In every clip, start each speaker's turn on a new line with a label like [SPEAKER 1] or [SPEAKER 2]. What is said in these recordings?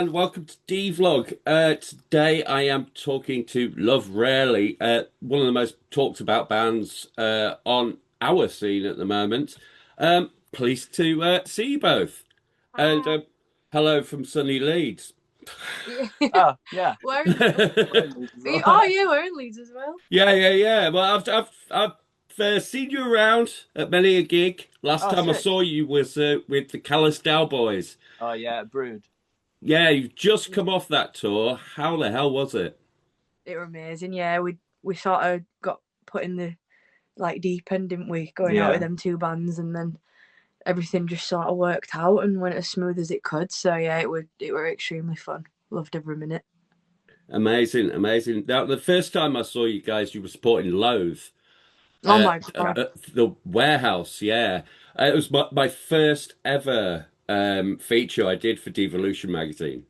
[SPEAKER 1] and welcome to DeVlog. Today I am talking to Love Rarely, one of the most talked about bands on our scene at the moment. Pleased to see you both. And
[SPEAKER 2] Hi.
[SPEAKER 1] hello from sunny Leeds.
[SPEAKER 2] Yeah.
[SPEAKER 3] Oh, yeah.
[SPEAKER 2] Where are you from?
[SPEAKER 3] We're in Leeds as
[SPEAKER 2] Oh,
[SPEAKER 3] well.
[SPEAKER 2] yeah, we're in Leeds as well.
[SPEAKER 1] Yeah. Well, I've seen you around at many a gig. Last
[SPEAKER 3] Oh,
[SPEAKER 1] time I
[SPEAKER 3] sick.
[SPEAKER 1] saw you was with the Callous Boys.
[SPEAKER 3] Oh, yeah, Brood.
[SPEAKER 1] Yeah, you've just
[SPEAKER 2] Yeah.
[SPEAKER 1] come off that tour. How the hell was it?
[SPEAKER 2] It were amazing. Yeah, we sort of got put in the deep end, didn't we? Going out with
[SPEAKER 3] Yeah.
[SPEAKER 2] them two bands, and then everything just sort of worked out and went as smooth as it could. So yeah, it were extremely fun. Loved every minute.
[SPEAKER 1] Amazing. Now, the first time I saw you guys, you were supporting Loathe
[SPEAKER 2] Oh my
[SPEAKER 3] Yeah.
[SPEAKER 2] god.
[SPEAKER 1] at the warehouse. Yeah, it was my first ever feature I did for Devolution magazine.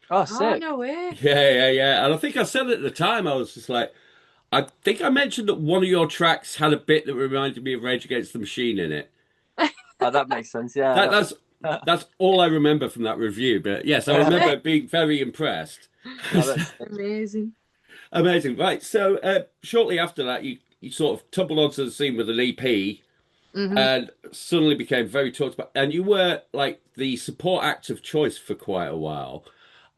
[SPEAKER 3] Oh,
[SPEAKER 2] Oh
[SPEAKER 3] sick.
[SPEAKER 2] no way.
[SPEAKER 1] Yeah. And I think I said at the time, I was just like, I think I mentioned that one of your tracks had a bit that reminded me of Rage Against the Machine in it.
[SPEAKER 3] Oh, that makes sense. Yeah.
[SPEAKER 1] That, that's that's all I remember from that review. But yes, I remember being very impressed.
[SPEAKER 3] I bet.
[SPEAKER 2] Amazing.
[SPEAKER 1] Amazing. Right. So shortly after that, you sort of tumbled onto the scene with an EP
[SPEAKER 2] Mhm.
[SPEAKER 1] and suddenly became very talked about. And you were like the support act of choice for quite a while.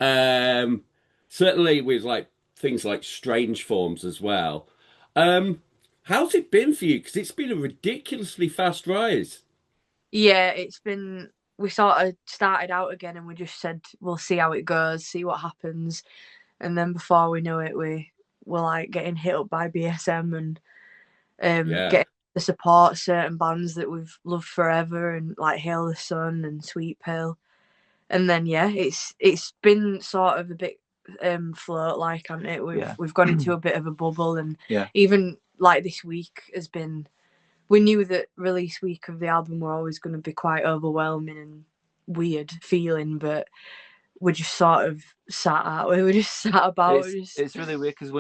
[SPEAKER 1] Um, Certainly with like things like Strange Forms as well. Um, how's it been for you? Because it's been a ridiculously fast rise.
[SPEAKER 2] Yeah, it's been. We sort of started out again, and we just said we'll see how it goes, see what happens, and then before we know it, we were like getting hit up by BSM and
[SPEAKER 1] Yeah.
[SPEAKER 2] getting to support certain bands that we've loved forever, and like Hail the Sun and Sweet Pill. And then yeah, it's been sort of a bit float like, hasn't it? We've
[SPEAKER 3] Yeah.
[SPEAKER 2] we've gone into a bit of a bubble, and
[SPEAKER 3] Yeah.
[SPEAKER 2] even like this week has been. We knew that release week of the album were always going to be quite overwhelming and weird feeling, but we just sort of sat out. We were just sat about.
[SPEAKER 3] It's
[SPEAKER 2] Just
[SPEAKER 3] it's really weird because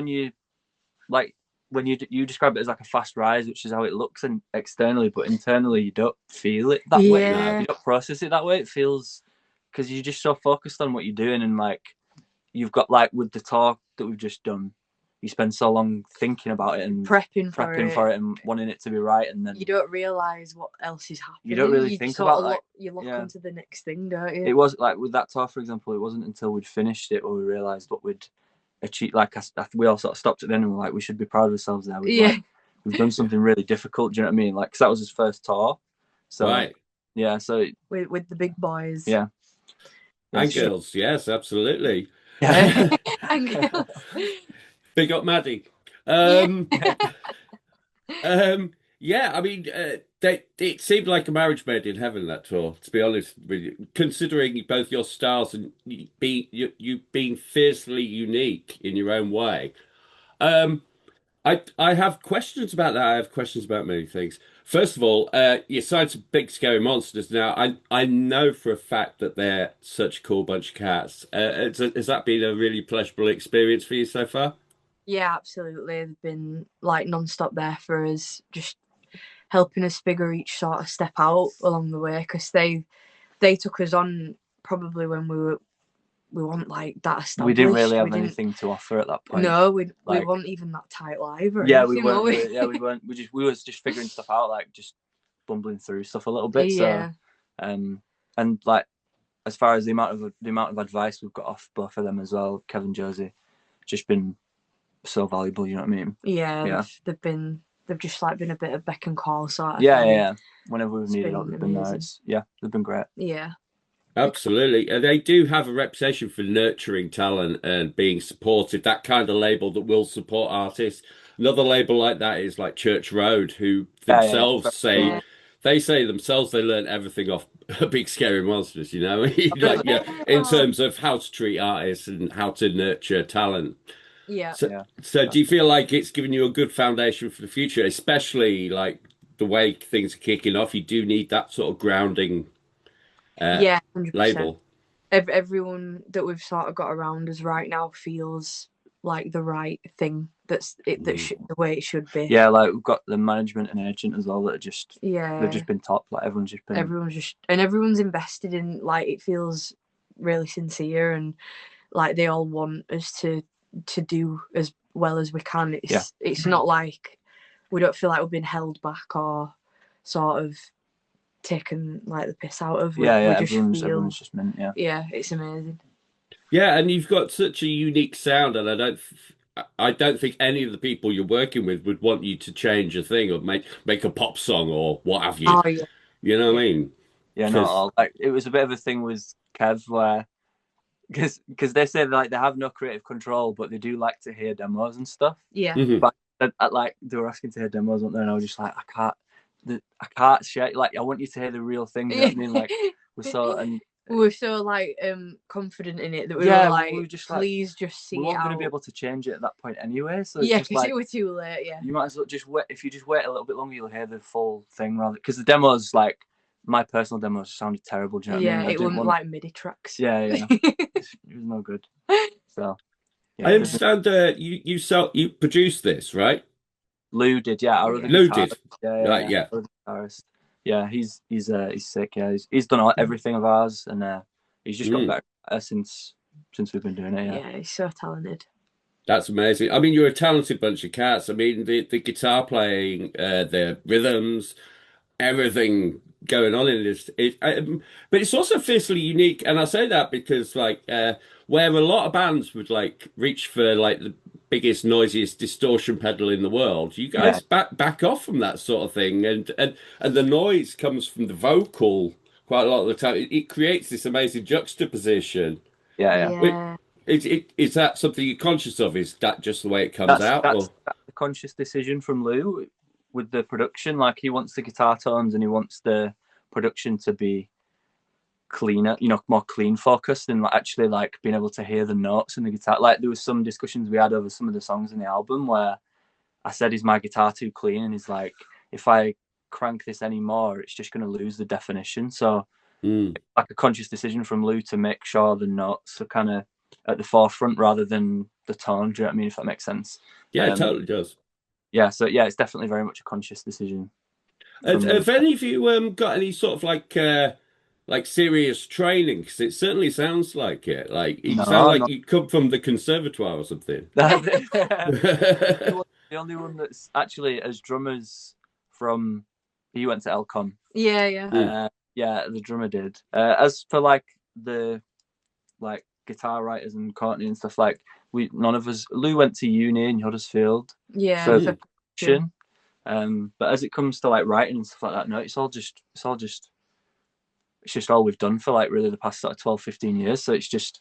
[SPEAKER 3] like when you describe it as like a fast rise, which is how it looks and externally, but internally you don't feel it that way.
[SPEAKER 1] No.
[SPEAKER 2] yeah,
[SPEAKER 3] You don't process it that way. It feels because you're just so focused on what you're doing and like you've got like with the talk that we've just done, you spend so long thinking about it and
[SPEAKER 2] prepping for
[SPEAKER 3] prepping
[SPEAKER 2] it.
[SPEAKER 3] for it and wanting it to be right, and
[SPEAKER 2] You
[SPEAKER 3] then
[SPEAKER 2] don't realise what else is
[SPEAKER 3] you don't
[SPEAKER 2] happening.
[SPEAKER 3] really
[SPEAKER 2] You
[SPEAKER 3] think
[SPEAKER 2] sort
[SPEAKER 3] about
[SPEAKER 2] of
[SPEAKER 3] like
[SPEAKER 2] look. You look
[SPEAKER 3] yeah.
[SPEAKER 2] onto the next thing, don't you?
[SPEAKER 3] It was like with that tour, for example, it wasn't until we'd finished it where we realised what we'd achieved. Like we all sort of stopped at the end and were like, we should be proud of ourselves there.
[SPEAKER 2] Yeah,
[SPEAKER 3] We've done something really difficult. Do you know what I mean? Like, cause that was his first tour, so
[SPEAKER 1] Right.
[SPEAKER 3] yeah, so
[SPEAKER 2] with the big boys.
[SPEAKER 3] yeah, yeah,
[SPEAKER 1] And girls. Yes, absolutely.
[SPEAKER 3] yeah.
[SPEAKER 2] And girls.
[SPEAKER 1] Big up Maddie.
[SPEAKER 2] Yeah.
[SPEAKER 1] Um, yeah, I mean, it seemed like a marriage made in heaven that tour. To be honest with you, considering both your styles and you being fiercely unique in your own way. Um, I have questions about that. I have questions about many things. First of all, you signed some big scary monsters. Now, I know for a fact that they're such a cool bunch of cats. Has that been a really pleasurable experience for you so far?
[SPEAKER 2] Yeah, absolutely. They've been like non-stop there for us, just helping us figure each sort of step out along the way, because they took us on probably when we weren't like that
[SPEAKER 3] We didn't
[SPEAKER 2] established.
[SPEAKER 3] really
[SPEAKER 2] We
[SPEAKER 3] have
[SPEAKER 2] didn't.
[SPEAKER 3] anything to offer at that point.
[SPEAKER 2] No, we
[SPEAKER 3] Like,
[SPEAKER 2] weren't even that tight live or
[SPEAKER 3] yeah, we
[SPEAKER 2] anything, were
[SPEAKER 3] weren't
[SPEAKER 2] we?
[SPEAKER 3] really. Yeah, we weren't. We was just figuring stuff out, like just bumbling through stuff a little bit. So,
[SPEAKER 2] Yeah,
[SPEAKER 3] um, and like as far as the amount of advice we've got off both of them as well, Kevin, Josie, just been so valuable. You know what I mean?
[SPEAKER 2] yeah.
[SPEAKER 3] Yeah.
[SPEAKER 2] They've just like been a bit of beck and call sort of
[SPEAKER 3] Yeah, yeah,
[SPEAKER 2] thing.
[SPEAKER 3] yeah. Whenever we've
[SPEAKER 2] It's
[SPEAKER 3] needed help,
[SPEAKER 2] been
[SPEAKER 3] they've been there.
[SPEAKER 2] amazing.
[SPEAKER 3] It's yeah, they've been great.
[SPEAKER 2] Yeah,
[SPEAKER 1] Absolutely. And they do have a reputation for nurturing talent and being supportive, that kind of label that will support artists. Another label like that is like Church Road, who
[SPEAKER 3] Yeah, yeah, yeah.
[SPEAKER 1] themselves
[SPEAKER 2] yeah.
[SPEAKER 1] say they say themselves they learn everything off Big Scary Monsters, you know?
[SPEAKER 3] Really?
[SPEAKER 1] Like yeah, in
[SPEAKER 2] Oh,
[SPEAKER 1] terms of how to treat artists and how to nurture talent.
[SPEAKER 2] yeah.
[SPEAKER 1] So
[SPEAKER 3] Yeah.
[SPEAKER 1] so do
[SPEAKER 3] That's
[SPEAKER 1] you feel like it's given you a good foundation for the future, especially like the way things are kicking off? You do need that sort of grounding uh
[SPEAKER 2] Yeah, 100%.
[SPEAKER 1] label.
[SPEAKER 2] Everyone that we've sort of got around us right now feels like the right thing. That's it.
[SPEAKER 1] Mm.
[SPEAKER 2] The way it should be.
[SPEAKER 3] yeah. Like we've got the management and agent as well that are they've
[SPEAKER 2] Yeah,
[SPEAKER 3] just been top. Like everyone's just been
[SPEAKER 2] everyone's invested in, like, it feels really sincere, and like they all want us to do as well as we can. It's not like we don't feel like we've been held back or sort of taken like the piss out of. We just
[SPEAKER 3] everyone's just meant,
[SPEAKER 2] yeah, it's amazing.
[SPEAKER 1] Yeah, and you've got such a unique sound, and I don't think any of the people you're working with would want you to change a thing or make a pop song or what have you.
[SPEAKER 2] Oh yeah,
[SPEAKER 1] You know what I mean?
[SPEAKER 3] Yeah, not at all. Like it was a bit of a thing with Kev where because they say like they have no creative control, but they do like to hear demos and stuff.
[SPEAKER 2] yeah.
[SPEAKER 3] But like they were asking to hear demos, weren't they? And I was just like, I can't share. Like I want you to hear the real thing. You know what I mean? Like we
[SPEAKER 2] were so like confident in it that we were like, please just see.
[SPEAKER 3] We weren't going to be able to change it at that point anyway. So
[SPEAKER 2] yeah,
[SPEAKER 3] because like,
[SPEAKER 2] it was too late. Yeah,
[SPEAKER 3] you might as well just wait. If you just wait a little bit longer, you'll hear the full thing rather. Because the demos, like my personal demos, sounded terrible. Do you know what I mean?
[SPEAKER 2] Yeah, it wasn't like MIDI tracks.
[SPEAKER 3] Yeah. It was no good. So
[SPEAKER 1] yeah. I understand. You produced this, right?
[SPEAKER 3] Lou did, yeah.
[SPEAKER 1] Lou did.
[SPEAKER 3] Right, yeah. Guitarist. Yeah, he's sick. Yeah, he's done everything of ours, and he's just got better since we've been doing it.
[SPEAKER 2] Yeah, he's so talented.
[SPEAKER 1] That's amazing. I mean, you're a talented bunch of cats. I mean, the guitar playing, the rhythms, everything going on in this. But it's also fiercely unique, and I say that because, like, where a lot of bands would like reach for like the biggest, noisiest distortion pedal in the world, you guys back off from that sort of thing, and the noise comes from the vocal quite a lot of the time. It creates this amazing juxtaposition.
[SPEAKER 3] Yeah.
[SPEAKER 1] Is that something you're conscious of? Is that just the way it comes out?
[SPEAKER 3] That's the conscious decision from Lou with the production. Like he wants the guitar tones and he wants the production to be cleaner, more clean focused, and actually like being able to hear the notes in the guitar. Like there was some discussions we had over some of the songs in the album where I said, "Is my guitar too clean?" And he's like, "If I crank this anymore, it's just going to lose the definition." So like a conscious decision from Lou to make sure the notes are kind of at the forefront rather than the tone. Do you know what I mean? If that makes sense.
[SPEAKER 1] Yeah, it totally does.
[SPEAKER 3] Yeah, so yeah, it's definitely very much a conscious decision.
[SPEAKER 1] Have any of you got any sort of like serious training? Because it certainly sounds like it. Like you sound like you come from the conservatoire or something.
[SPEAKER 3] The only one that's actually as drummers from he went to Elcom.
[SPEAKER 2] Yeah.
[SPEAKER 3] Yeah, the drummer did. As for like the guitar writers and Courtney and stuff, like none of us. Lou went to uni in Huddersfield.
[SPEAKER 2] Yeah.
[SPEAKER 3] For production. But as it comes to like writing and stuff like that, no, it's just all we've done for like really the past sort of 12, 15 years. So it's just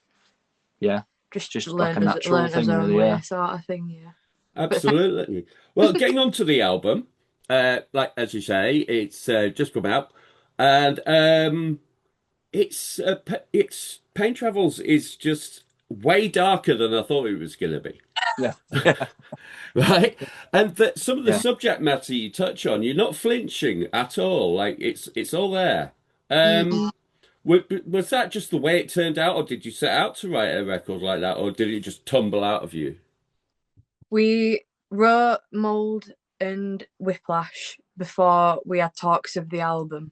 [SPEAKER 3] like a natural thing, really.
[SPEAKER 2] Sort of thing, yeah.
[SPEAKER 1] Absolutely. Well, getting on to the album, like as you say, it's just come out, and it's Pain Travels is just way darker than I thought it was going to be.
[SPEAKER 3] Yeah.
[SPEAKER 1] Right, and some of the subject matter you touch on, you're not flinching at all. Like it's all there. Was that just the way it turned out, or did you set out to write a record like that, or did it just tumble out of you?
[SPEAKER 2] We wrote Mold and Whiplash before we had talks of the album,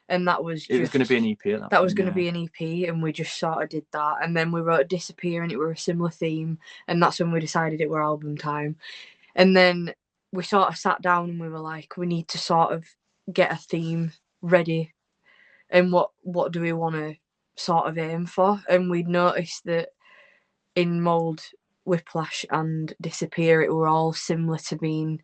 [SPEAKER 2] and that was
[SPEAKER 3] it was going to be an EP.
[SPEAKER 2] That was going to be an EP, and we just sort of did that. And then we wrote Disappear, and it were a similar theme, and that's when we decided it were album time. And then we sort of sat down and we were like, we need to sort of get a theme ready, and what do we want to sort of aim for? And we'd noticed that in Mold, Whiplash and Disappear, it were all similar to being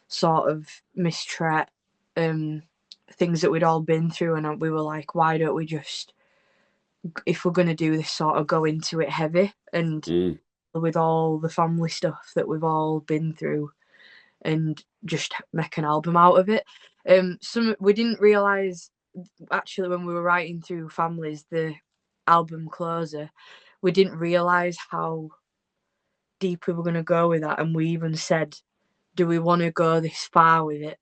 [SPEAKER 2] sort of mistreat, things that we'd all been through, and we were like, why don't we just, if we're going to do this, sort of go into it heavy and with all the family stuff that we've all been through, and just make an album out of it. We didn't realise, actually, when we were writing through Families, the album closer, we didn't realise how deep we were going to go with that, and we even said, do we want to go this far with it?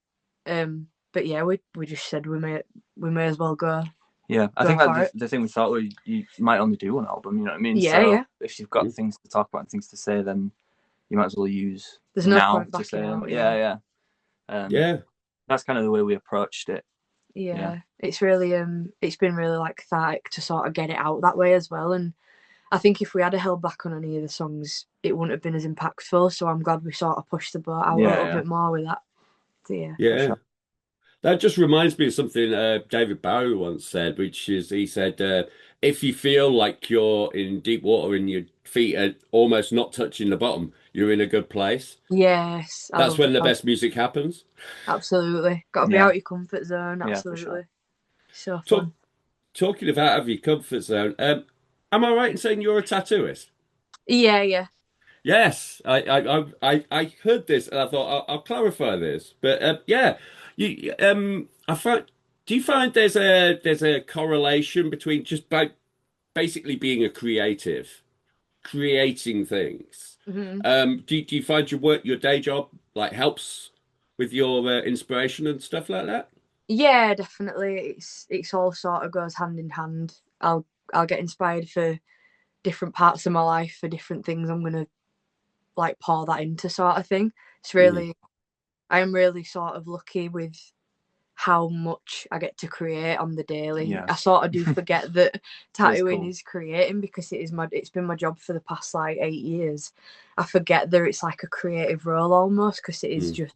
[SPEAKER 2] But yeah, we just said we may as well go.
[SPEAKER 3] Yeah, I think that the thing we thought was you might only do one album, you know what I mean?
[SPEAKER 2] Yeah.
[SPEAKER 3] If you've got things to talk about and things to say, then you might as well use
[SPEAKER 2] There's no point backing out.
[SPEAKER 3] Yeah. That's kind of the way we approached it.
[SPEAKER 2] Yeah, it's really it's been really like cathartic to sort of get it out that way as well. And I think if we had held back on any of the songs, it wouldn't have been as impactful. So I'm glad we sort of pushed the boat out a little bit more with that. So, yeah.
[SPEAKER 3] For
[SPEAKER 1] Yeah.
[SPEAKER 3] sure.
[SPEAKER 1] That just reminds me of something David Bowie once said, which is he said, if you feel like you're in deep water and your feet are almost not touching the bottom, you're in a good place.
[SPEAKER 2] Yes, I
[SPEAKER 1] That's
[SPEAKER 2] love
[SPEAKER 1] when the
[SPEAKER 2] that.
[SPEAKER 1] best music happens.
[SPEAKER 2] Absolutely. Got to be out your comfort zone.
[SPEAKER 3] Yeah, for
[SPEAKER 2] Absolutely.
[SPEAKER 3] sure.
[SPEAKER 2] So
[SPEAKER 1] Talk,
[SPEAKER 2] fun.
[SPEAKER 1] talking about out of your comfort zone, am I right in saying you're a tattooist?
[SPEAKER 2] Yeah, yeah.
[SPEAKER 1] Yes, I heard this and I thought I'll clarify this, but yeah, I find do you find there's a correlation between just basically being a creative, creating things?
[SPEAKER 2] Hmm.
[SPEAKER 1] Do you find your day job like helps with your inspiration and stuff like that?
[SPEAKER 2] Yeah, definitely. It's all sort of goes hand in hand. I'll get inspired for different parts of my life, for different things I'm gonna like pour that into, sort of thing. It's
[SPEAKER 1] Mm,
[SPEAKER 2] really, I am really sort of lucky with how much I get to create on the daily.
[SPEAKER 3] Yeah.
[SPEAKER 2] I sort of do forget that tattooing
[SPEAKER 3] cool.
[SPEAKER 2] is creating, because it's been my job for the past like 8 years. I forget that it's like a creative role almost, because it is
[SPEAKER 1] mm,
[SPEAKER 2] just,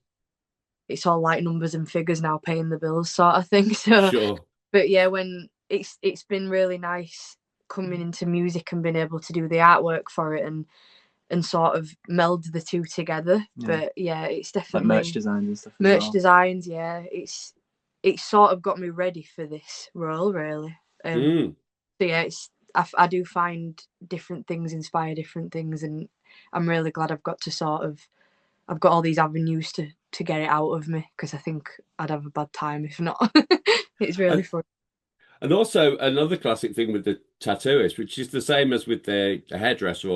[SPEAKER 2] it's all like numbers and figures now, paying the bills sort of thing. So,
[SPEAKER 1] sure.
[SPEAKER 2] but yeah, when it's been really nice coming into music and being able to do the artwork for it, and sort of meld the two together.
[SPEAKER 3] Yeah.
[SPEAKER 2] But yeah, it's
[SPEAKER 3] Like
[SPEAKER 2] definitely
[SPEAKER 3] merch designs and stuff as
[SPEAKER 2] merch
[SPEAKER 3] well.
[SPEAKER 2] designs. Yeah, it's sort of got me ready for this role, really.
[SPEAKER 1] Mm.
[SPEAKER 2] So yeah, I do find different things inspire different things, and I'm really glad I've got all these avenues to get it out of me, because I think I'd have a bad time if not. It's really
[SPEAKER 1] And
[SPEAKER 2] fun.
[SPEAKER 1] And also another classic thing with the tattooist, which is the same as with the hairdresser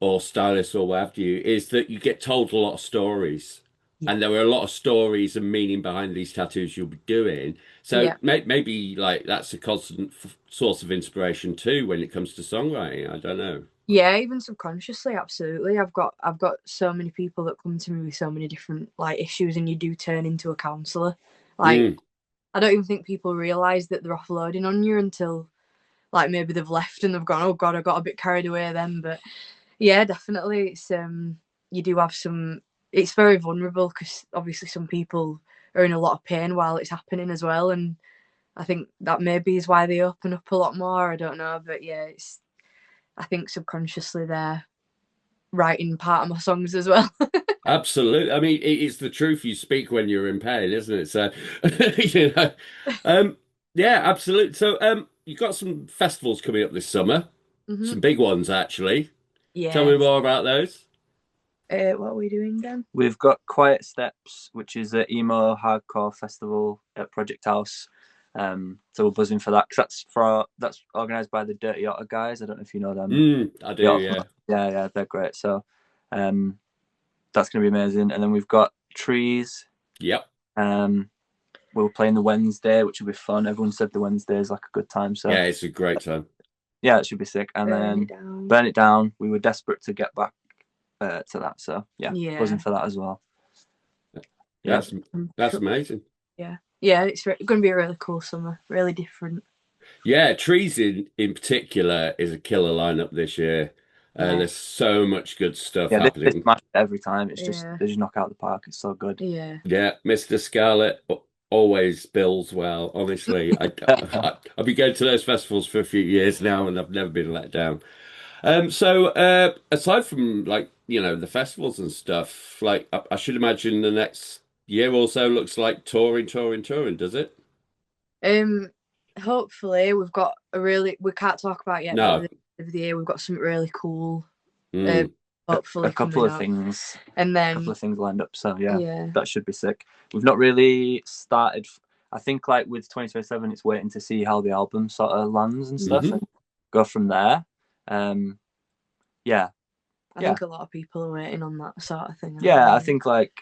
[SPEAKER 1] or stylist or what have you, is that you get told a lot of stories.
[SPEAKER 2] Yeah.
[SPEAKER 1] And there are a lot of stories and meaning behind these tattoos you'll be doing. So
[SPEAKER 2] Yeah.
[SPEAKER 1] maybe like that's a constant source of inspiration too when it comes to songwriting. I don't know.
[SPEAKER 2] Yeah, even subconsciously, absolutely. I've got so many people that come to me with so many different like issues, and you do turn into a counsellor. Like,
[SPEAKER 1] Mm.
[SPEAKER 2] I don't even think people realise that they're offloading on you until like maybe they've left and they've gone, oh god, I got a bit carried away then. But yeah, definitely, it's you do have some. It's very vulnerable, because obviously some people are in a lot of pain while it's happening as well, and I think that maybe is why they open up a lot more. I don't know, but yeah, it's. I think subconsciously they're writing part of my songs as well.
[SPEAKER 1] Absolutely. I mean, it's the truth you speak when you're in pain, isn't it? So, um, yeah, absolutely. So, you've got some festivals coming up this summer,
[SPEAKER 2] Hmm.
[SPEAKER 1] some big ones actually. Tell me
[SPEAKER 2] Yes.
[SPEAKER 1] more about those.
[SPEAKER 2] What are we doing then?
[SPEAKER 3] We've got Quiet Steps, which is an emo hardcore festival at Project House. So we're buzzing for that, because that's organised by the Dirty Otter guys. I don't know if you know them.
[SPEAKER 1] I do, yeah.
[SPEAKER 3] Yeah, they're great. So that's going to be amazing. And then we've got Trees.
[SPEAKER 1] Yep.
[SPEAKER 3] We'll play in the Wednesday, which will be fun. Everyone said the Wednesday is like a good time. So
[SPEAKER 1] Yeah, it's a great time.
[SPEAKER 3] yeah, it should be sick. And then Burn It Down. We were desperate to get back to that. So yeah, buzzing for that as well. Yeah,
[SPEAKER 1] That's amazing.
[SPEAKER 2] Yeah, it's going to be a really cool summer, really different.
[SPEAKER 1] Yeah, Trees in particular is a killer lineup this year.
[SPEAKER 2] Yeah.
[SPEAKER 1] There's so much good stuff
[SPEAKER 3] yeah, they
[SPEAKER 1] happening.
[SPEAKER 3] smash it every time. It's just they just knock out the park. It's so good.
[SPEAKER 2] Yeah.
[SPEAKER 1] Yeah, Mr. Scarlett always bills well. Honestly, I've been going to those festivals for a few years now, and I've never been let down. So aside from like the festivals and stuff, like I should imagine the next year or so looks like touring, touring, touring. Does it?
[SPEAKER 2] Hopefully we've got we can't talk about yet, but
[SPEAKER 1] No.
[SPEAKER 2] at the end of the year we've got something really cool.
[SPEAKER 1] Mm.
[SPEAKER 2] Hopefully
[SPEAKER 3] a couple of
[SPEAKER 2] up.
[SPEAKER 3] things,
[SPEAKER 2] and then
[SPEAKER 3] a couple of things lined up. So yeah, that should be sick. We've not really started. I think like with 2027, it's waiting to see how the album sort of lands and stuff, and go from there. Yeah.
[SPEAKER 2] I think a lot of people are waiting on that sort of thing.
[SPEAKER 3] Yeah, I think like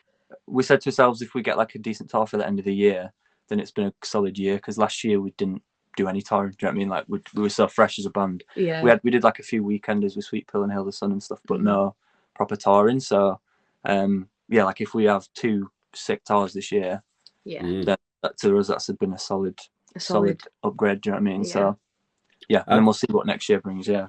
[SPEAKER 3] we said to ourselves, if we get like a decent tour for the end of the year, then it's been a solid year. Because last year we didn't do any touring. Do you know what I mean? Like we were so fresh as a band.
[SPEAKER 2] Yeah.
[SPEAKER 3] We did like a few weekenders with Sweet Pill and Hail the Sun and stuff, but no proper touring. So yeah, like if we have 2 sick tours this year, then that to us, that's been a solid upgrade. Do you know what I mean?
[SPEAKER 2] Yeah.
[SPEAKER 3] So yeah, and then we'll see what next year brings. Yeah.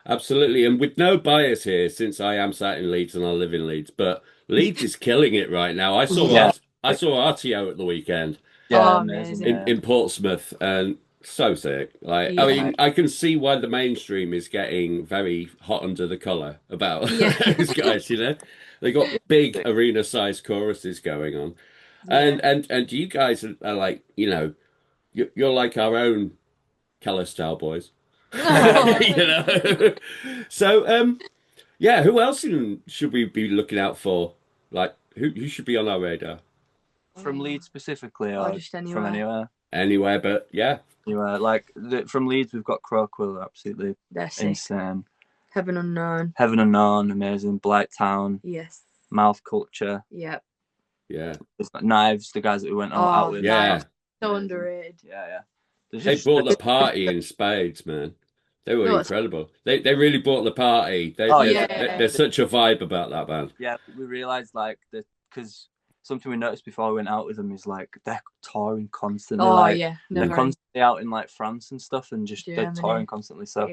[SPEAKER 1] Absolutely. And with no bias here, since I am sat in Leeds and I live in Leeds, but Leeds is killing it right now.
[SPEAKER 3] Yeah.
[SPEAKER 1] I saw RTO at the weekend
[SPEAKER 3] Yeah,
[SPEAKER 2] Oh,
[SPEAKER 3] amazing.
[SPEAKER 2] amazing.
[SPEAKER 3] Yeah.
[SPEAKER 1] in Portsmouth, and so sick. Like, I
[SPEAKER 2] Yeah.
[SPEAKER 1] mean, I can see why the mainstream is getting very hot under the collar about
[SPEAKER 2] Yeah.
[SPEAKER 1] those guys, you know. They got big arena sized choruses going on.
[SPEAKER 2] Yeah.
[SPEAKER 1] And you guys are like, you know, you're like our own Keller style boys.
[SPEAKER 2] Oh,
[SPEAKER 1] You know. So yeah, who else should we be looking out for? Like who should be on our radar?
[SPEAKER 3] From Leeds specifically,
[SPEAKER 2] or
[SPEAKER 3] or
[SPEAKER 2] just
[SPEAKER 3] from
[SPEAKER 2] anywhere.
[SPEAKER 3] anywhere?
[SPEAKER 1] Anywhere, but yeah.
[SPEAKER 3] Anywhere. Like from Leeds, we've got Crowquill, absolutely
[SPEAKER 2] They're sick.
[SPEAKER 3] insane.
[SPEAKER 2] Heaven Unknown.
[SPEAKER 3] Heaven Unknown, amazing. Blighttown,
[SPEAKER 2] Yes.
[SPEAKER 3] Mouth Culture.
[SPEAKER 2] Yep.
[SPEAKER 1] Yeah.
[SPEAKER 3] There's Knives, the guys that we went out with.
[SPEAKER 1] Yeah.
[SPEAKER 2] So
[SPEAKER 3] Amazing.
[SPEAKER 2] underrated.
[SPEAKER 3] Yeah.
[SPEAKER 1] They brought the party in spades, man. They were incredible. They really brought the party. There's such a vibe about that band.
[SPEAKER 3] Yeah, we realised like that because something we noticed before we went out with them is like they're touring constantly.
[SPEAKER 2] Oh
[SPEAKER 3] like,
[SPEAKER 2] yeah,
[SPEAKER 3] they're constantly out in like France and stuff, and just they're touring constantly. So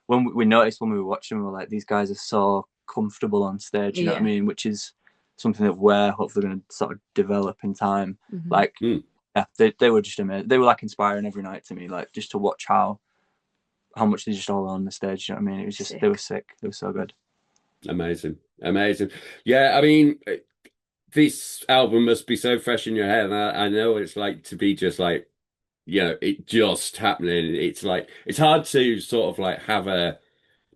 [SPEAKER 3] when we noticed when we were watching, we were like, these guys are so comfortable on stage. You know what I mean? Which is something that we're hopefully going to sort of develop in time. Like, yeah, they were just amazing. They were like inspiring every night to me. Like just to watch how much they just all on the stage. You know what I mean? It was just they were sick. They were so good.
[SPEAKER 1] Amazing. Yeah, I mean, this album must be so fresh in your head. And I know it's like to be just like, you know, it just happening. It's like, it's hard to sort of like have a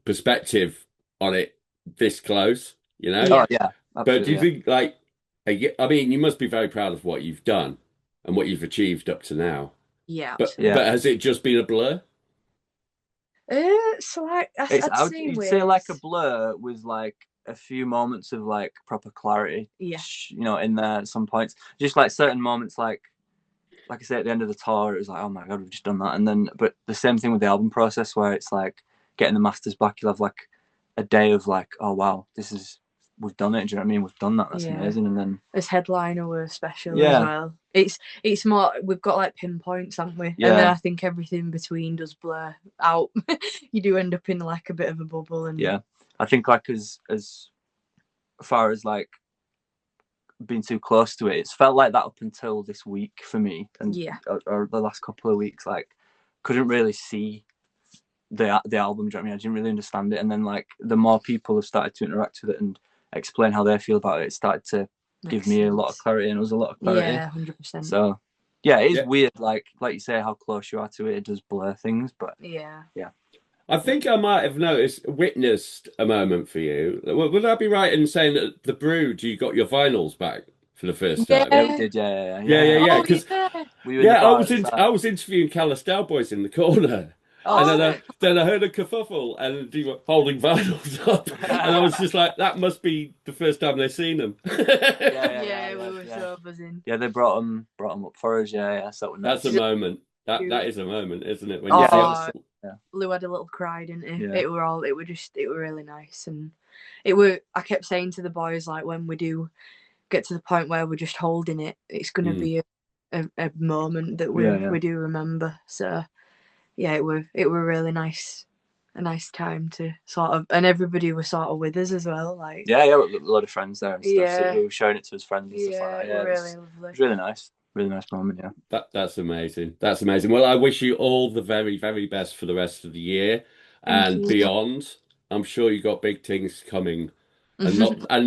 [SPEAKER 1] perspective on it this close, you know?
[SPEAKER 3] Oh, yeah. Absolutely,
[SPEAKER 1] but do you think like, I mean, you must be very proud of what you've done and what you've achieved up to now.
[SPEAKER 2] Yeah.
[SPEAKER 1] But has it just been a blur?
[SPEAKER 2] So like,
[SPEAKER 3] I'd say like a blur with like a few moments of like proper clarity.
[SPEAKER 2] Yeah.
[SPEAKER 3] You know, in there at some points, just like certain moments, like I say at the end of the tour, it was like, oh my god, we've just done that, and then but the same thing with the album process where it's like getting the masters back. You'll have like a day of like, oh wow, we've done it. Do you know what I mean? We've done that. That's amazing. And then
[SPEAKER 2] as headliner, we're special as well. It's more we've got like pinpoints, haven't we?
[SPEAKER 3] Yeah.
[SPEAKER 2] And then I think everything between does blur out. You do end up in like a bit of a bubble, and
[SPEAKER 3] I think like as far as like being too close to it, it's felt like that up until this week for me, and or the last couple of weeks, like couldn't really see the album. Do you know what I mean? I didn't really understand it, and then like the more people have started to interact with it and explain how they feel about it, it started to give me a lot of clarity, and it was a lot of clarity.
[SPEAKER 2] Yeah, 100%.
[SPEAKER 3] So yeah, it is weird, like you say, how close you are to it. It does blur things, but yeah.
[SPEAKER 1] I think I might have witnessed a moment for you. Would I be right in saying that the Brood, you got your vinyls back for the first time?
[SPEAKER 3] Yeah, we did. Yeah.
[SPEAKER 1] Because I was interviewing Callous Boys in the corner. And then I heard a kerfuffle and you were holding vinyls up. And I was just like, that must be the first time they've seen them.
[SPEAKER 2] We were so buzzing.
[SPEAKER 3] Yeah, they brought them up for us. Yeah. So
[SPEAKER 1] that's a moment. That is a moment, isn't it? When
[SPEAKER 2] Lou had a little cry, didn't he?
[SPEAKER 3] Yeah.
[SPEAKER 2] It were really nice, and I kept saying to the boys, like, when we do get to the point where we're just holding it, it's going to be a moment that we do remember. So yeah, it were really nice, a nice time to sort of, and everybody was sort of with us as well, like
[SPEAKER 3] a lot of friends there and stuff. So we were showing it to his friends and stuff like that. Yeah,
[SPEAKER 2] really lovely.
[SPEAKER 3] It was really nice. Really nice moment, yeah.
[SPEAKER 1] That's amazing. That's amazing. Well, I wish you all the very, very best for the rest of the year and beyond. I'm sure you got big things coming, and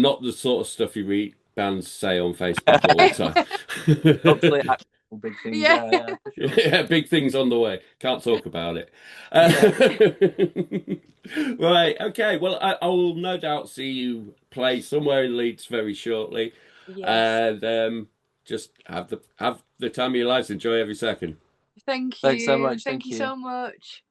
[SPEAKER 1] not the sort of stuff you read bands say on Facebook all the
[SPEAKER 3] time. Hopefully, actual big things. Yeah,
[SPEAKER 1] sure. Big things on the way. Can't talk about it. Right. Okay. Well, I will no doubt see you play somewhere in Leeds very shortly, and just have the time of your lives. Enjoy every second.
[SPEAKER 2] Thank you.
[SPEAKER 3] Thanks so much.
[SPEAKER 2] Thank you so much.